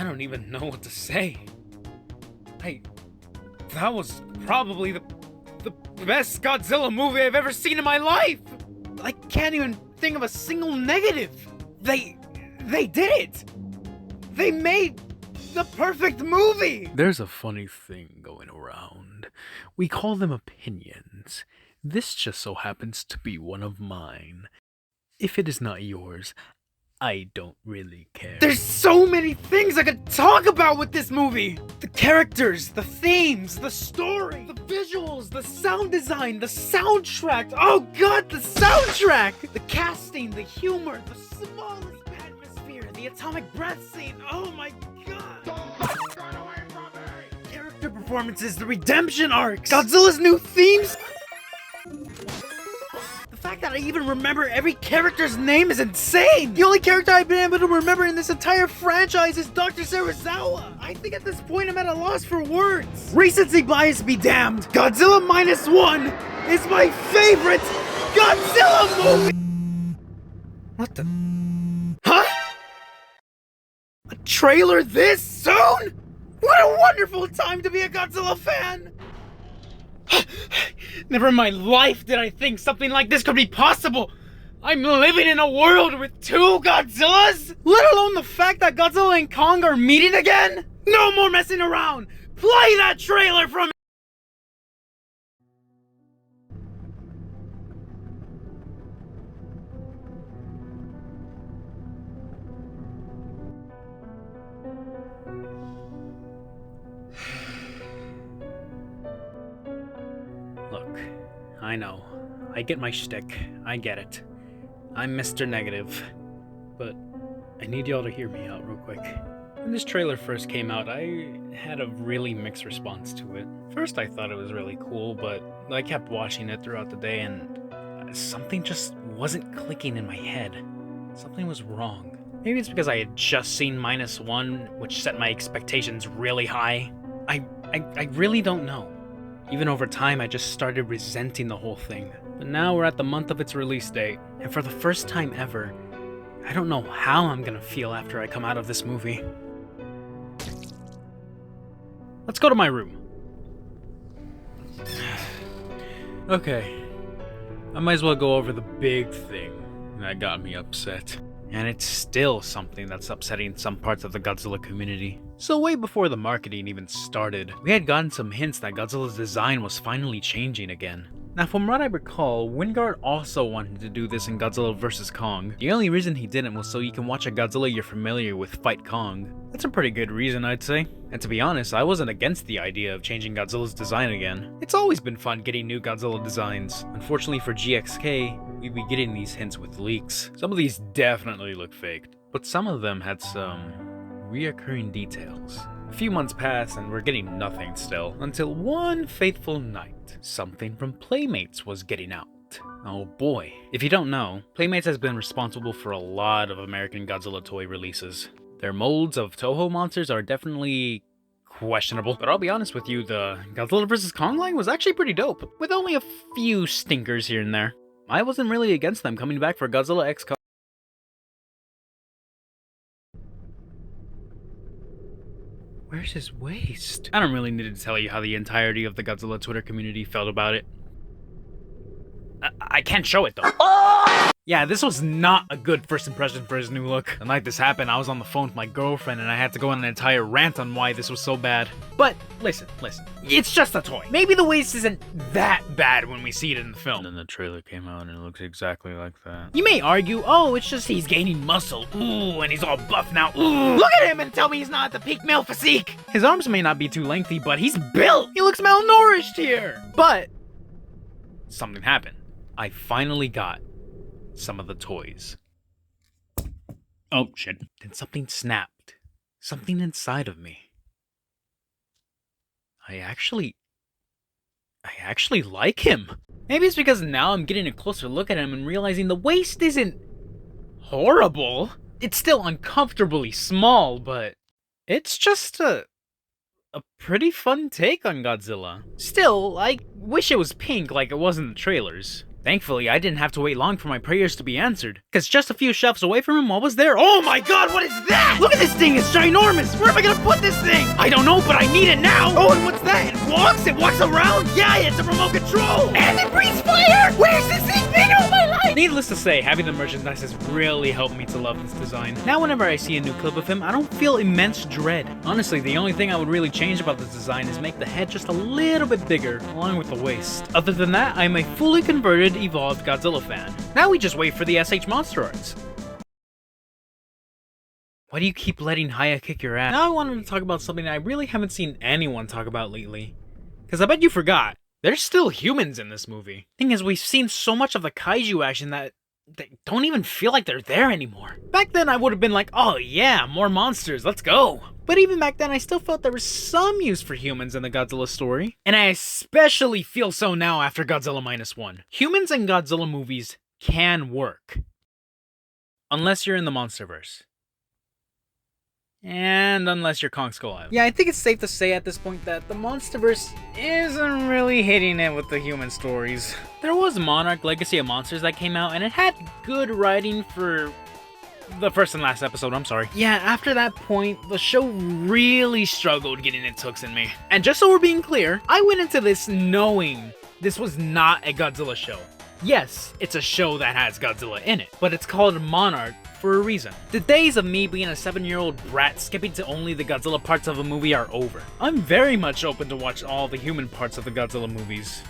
I don't even know what to say. That was probably the best Godzilla movie I've ever seen in my life! I can't even think of a single negative! They did it! They made the perfect movie! There's a funny thing going around. We call them opinions. This just so happens to be one of mine. If it is not yours, I don't really care. There's so many things I could talk about with this movie! The characters, the themes, the story, the visuals, the sound design, the soundtrack. Oh god, the soundtrack! The casting, the humor, the smallest atmosphere, the atomic breath scene. Oh my god! Don't run away from me! Character performances, the redemption arcs, Godzilla's new themes. The fact that I even remember every character's name is insane! The only character I've been able to remember in this entire franchise is Dr. Serizawa! I think at this point I'm at a loss for words! Recency bias be damned! Godzilla Minus One is my favorite Godzilla movie! What the? Huh? A trailer this soon? What a wonderful time to be a Godzilla fan! Never in my life did I think something like this could be possible! I'm living in a world with two Godzillas? Let alone the fact that Godzilla and Kong are meeting again? No more messing around! Play that trailer from me! Look, I know. I get my shtick. I get it. I'm Mr. Negative. But I need y'all to hear me out real quick. When this trailer first came out, I had a really mixed response to it. First, I thought it was really cool, but I kept watching it throughout the day and something just wasn't clicking in my head. Something was wrong. Maybe it's because I had just seen Minus One, which set my expectations really high. I really don't know. Even over time, I just started resenting the whole thing. But now we're at the month of its release date, and for the first time ever, I don't know how I'm gonna feel after I come out of this movie. Let's go to my room. Okay, I might as well go over the big thing that got me upset. And it's still something that's upsetting some parts of the Godzilla community. So way before the marketing even started, we had gotten some hints that Godzilla's design was finally changing again. Now from what I recall, Wingard also wanted to do this in Godzilla vs. Kong. The only reason he didn't was so you can watch a Godzilla you're familiar with fight Kong. That's a pretty good reason, I'd say. And to be honest, I wasn't against the idea of changing Godzilla's design again. It's always been fun getting new Godzilla designs. Unfortunately for GXK, we'd be getting these hints with leaks. Some of these definitely look faked, but some of them had some reoccurring details. A few months passed and we're getting nothing still, until one fateful night, something from Playmates was getting out. Oh boy. If you don't know, Playmates has been responsible for a lot of American Godzilla toy releases. Their molds of Toho monsters are definitely questionable, but I'll be honest with you, the Godzilla vs. Kong line was actually pretty dope, with only a few stinkers here and there. I wasn't really against them coming back for Godzilla X Kong. Where's his waist? I don't really need to tell you how the entirety of the Godzilla Twitter community felt about it. I can't show it though. Yeah, this was not a good first impression for his new look. The night this happened, I was on the phone with my girlfriend and I had to go on an entire rant on why this was so bad. But listen, it's just a toy. Maybe the waist isn't that bad when we see it in the film. And then the trailer came out and it looks exactly like that. You may argue, oh, it's just he's gaining muscle. Ooh, and he's all buff now. Ooh, look at him and tell me he's not at the peak male physique. His arms may not be too lengthy, but he's built. He looks malnourished here. But something happened. I finally got some of the toys. Oh shit. Then something snapped. Something inside of me. I actually like him. Maybe it's because now I'm getting a closer look at him and realizing the waist isn't horrible. It's still uncomfortably small, but it's just a pretty fun take on Godzilla. Still, I wish it was pink like it was in the trailers. Thankfully, I didn't have to wait long for my prayers to be answered, because just a few shelves away from him, what was there? Oh my god, what is that? Look at this thing, it's ginormous! Where am I gonna put this thing? I don't know, but I need it now! Oh, and what's that? It walks? It walks around? Yeah, it's a remote control! And it breathes fire! Where's this thing been all my life? Needless to say, having the merchandise has really helped me to love this design. Now whenever I see a new clip of him, I don't feel immense dread. Honestly, the only thing I would really change about this design is make the head just a little bit bigger, along with the waist. Other than that, I'm a fully converted, evolved Godzilla fan. Now we just wait for the SH Monster Arts. Why do you keep letting Haya kick your ass? Now I wanted to talk about something I really haven't seen anyone talk about lately. Cause I bet you forgot, there's still humans in this movie. Thing is, we've seen so much of the kaiju action that they don't even feel like they're there anymore. Back then I would have been like, oh yeah, more monsters, let's go. But even back then I still felt there was some use for humans in the Godzilla story. And I especially feel so now after Godzilla Minus One. Humans in Godzilla movies can work. Unless you're in the Monsterverse. And unless you're Kong Skull Island. Yeah, I think it's safe to say at this point that the Monsterverse isn't really hitting it with the human stories. There was Monarch Legacy of Monsters that came out, and it had good writing for the first and last episode, I'm sorry. Yeah, after that point, the show really struggled getting its hooks in me. And just so we're being clear, I went into this knowing this was not a Godzilla show. Yes, it's a show that has Godzilla in it, but it's called Monarch for a reason. The days of me being a 7-year-old brat skipping to only the Godzilla parts of a movie are over. I'm very much open to watch all the human parts of the Godzilla movies,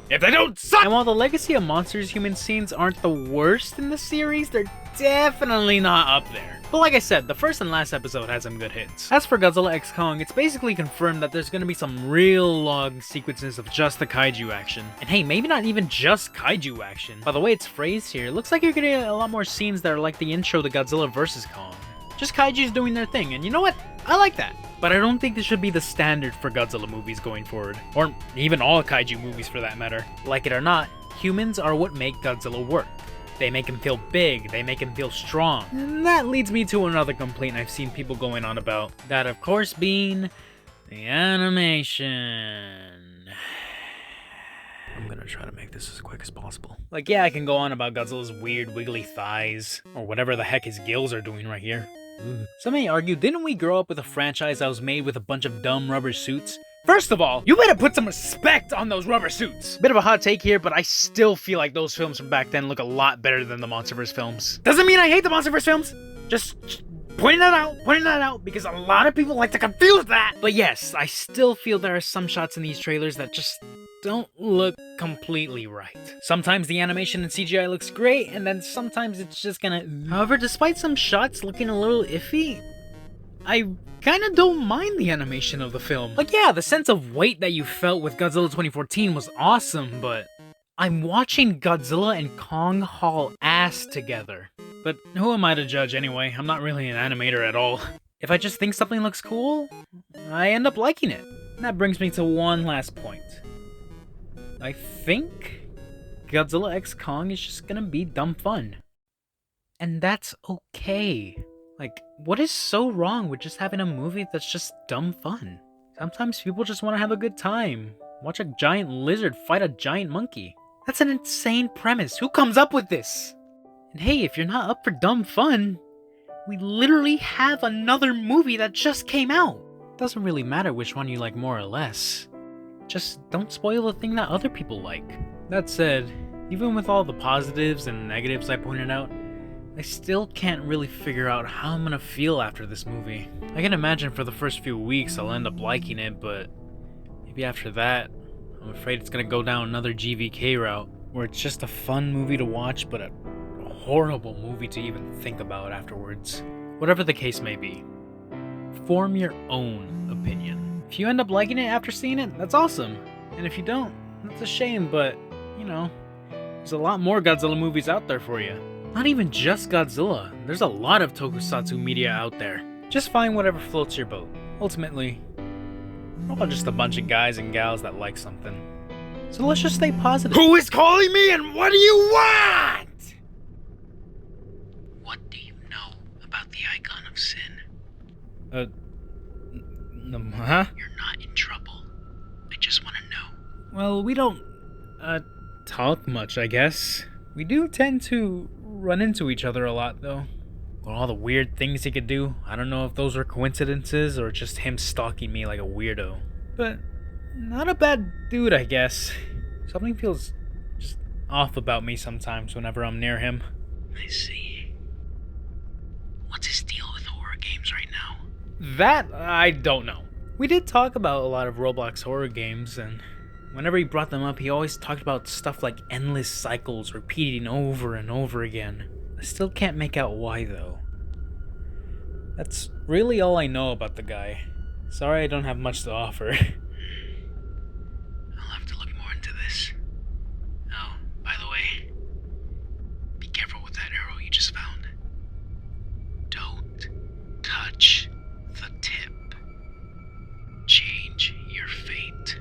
if they don't suck! And while the Legacy of Monsters human scenes aren't the worst in the series, they're definitely not up there. But like I said, the first and last episode had some good hits. As for Godzilla x Kong, it's basically confirmed that there's gonna be some real long sequences of just the kaiju action. And hey, maybe not even just kaiju action. By the way it's phrased here, it looks like you're getting a lot more scenes that are like the intro to Godzilla vs. Kong. Just kaijus doing their thing, and you know what? I like that. But I don't think this should be the standard for Godzilla movies going forward. Or even all kaiju movies for that matter. Like it or not, humans are what make Godzilla work. They make him feel big, they make him feel strong. And that leads me to another complaint I've seen people going on about. That of course being the animation. I'm gonna try to make this as quick as possible. Like yeah, I can go on about Godzilla's weird wiggly thighs, or whatever the heck his gills are doing right here. Some may argue, didn't we grow up with a franchise that was made with a bunch of dumb rubber suits? First of all, you better put some respect on those rubber suits! Bit of a hot take here, but I still feel like those films from back then look a lot better than the Monsterverse films. Doesn't mean I hate the Monsterverse films! Just pointing that out, because a lot of people like to confuse that! But yes, I still feel there are some shots in these trailers that just don't look completely right. Sometimes the animation and CGI looks great, and then sometimes it's just gonna... However, despite some shots looking a little iffy, I kinda don't mind the animation of the film. Like yeah, the sense of weight that you felt with Godzilla 2014 was awesome, but I'm watching Godzilla and Kong haul ass together. But who am I to judge anyway? I'm not really an animator at all. If I just think something looks cool, I end up liking it. And that brings me to one last point. I think Godzilla x Kong is just gonna be dumb fun. And that's okay. Like, what is so wrong with just having a movie that's just dumb fun? Sometimes people just want to have a good time. Watch a giant lizard fight a giant monkey. That's an insane premise. Who comes up with this? And hey, if you're not up for dumb fun, we literally have another movie that just came out. Doesn't really matter which one you like more or less. Just don't spoil the thing that other people like. That said, even with all the positives and negatives I pointed out, I still can't really figure out how I'm gonna feel after this movie. I can imagine for the first few weeks I'll end up liking it, but maybe after that, I'm afraid it's gonna go down another GVK route, where it's just a fun movie to watch, but a horrible movie to even think about afterwards. Whatever the case may be, form your own opinion. If you end up liking it after seeing it, that's awesome. And if you don't, that's a shame, but, you know, there's a lot more Godzilla movies out there for you. Not even just Godzilla, there's a lot of tokusatsu media out there. Just find whatever floats your boat. Ultimately, we're all just a bunch of guys and gals that like something. So let's just stay positive. Who is calling me and what do you want? What do you know about the Icon of Sin? Huh? You're not in trouble. I just want to know. Well, we don't, talk much, I guess. We do tend to run into each other a lot, though. With all the weird things he could do. I don't know if those were coincidences or just him stalking me like a weirdo. But not a bad dude, I guess. Something feels just off about me sometimes whenever I'm near him. I see. What's his deal with horror games right now? That, I don't know. We did talk about a lot of Roblox horror games, and whenever he brought them up, he always talked about stuff like endless cycles repeating over and over again. I still can't make out why, though. That's really all I know about the guy. Sorry I don't have much to offer. I'll have to look more into this. Oh, by the way, be careful with that arrow you just found. Don't touch the tip. Change your fate.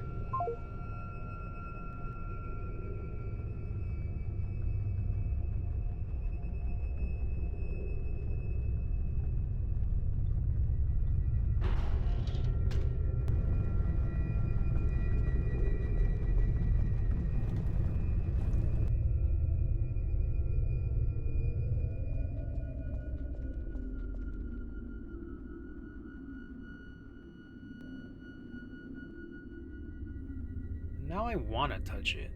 Now I want to touch it.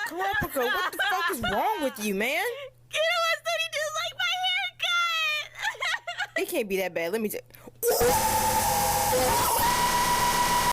Tropica, what the fuck is wrong with you, man? Kiddo was 32 like my haircut. It can't be that bad. Let me just.